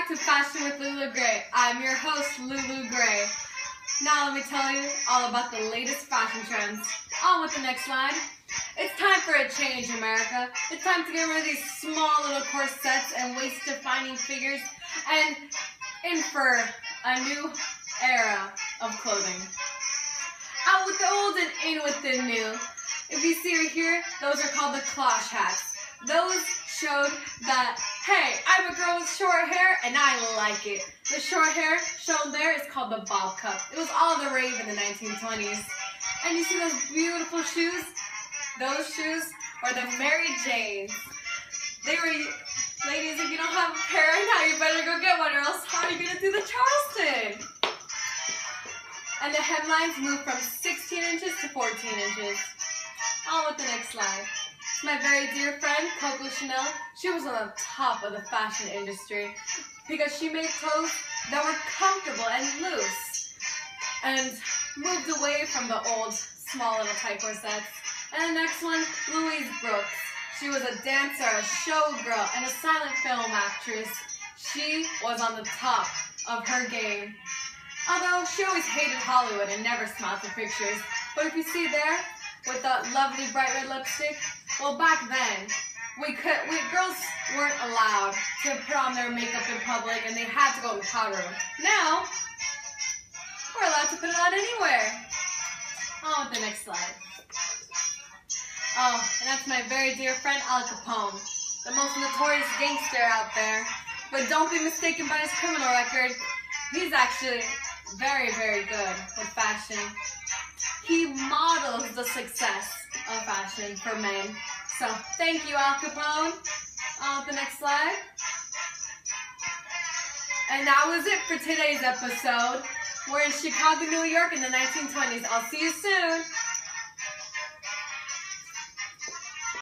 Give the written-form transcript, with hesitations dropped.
back to Fashion with Lulu Gray. I'm your host, Lulu Gray. Now let me tell you all about the latest fashion trends. On with the next slide. It's time for a change, America. It's time to get rid of these small little corsets and waist-defining figures and in for a new era of clothing. Out with the old and in with the new. If you see right here, those are called the cloche hats. Those showed that, hey, I'm a girl with short hair and I like it. The short hair shown there is called the bob cut. It was all the rave in the 1920s. And you see those beautiful shoes? Those shoes are the Mary Janes. They were, ladies, if you don't have a pair now, you better go get one, or else how are you going to do the Charleston? And the hemlines moved from 16 inches to 14 inches. On with the next slide. My very dear friend, Coco Chanel, she was on the top of the fashion industry because she made clothes that were comfortable and loose and moved away from the old, small little tight corsets. And the next one, Louise Brooks. She was a dancer, a showgirl, and a silent film actress. She was on the top of her game. Although she always hated Hollywood and never smiled for pictures. But if you see there, with that lovely bright red lipstick, well, back then, girls weren't allowed to put on their makeup in public and they had to go in the powder room. Now, we're allowed to put it on anywhere. On with the next slide. Oh, and that's my very dear friend Al Capone, the most notorious gangster out there. But don't be mistaken by his criminal record. He's actually very, very good with fashion. He models the success of fashion for men. So, thank you, Al Capone. On with the next slide. And that was it for today's episode. We're in Chicago, New York in the 1920s. I'll see you soon.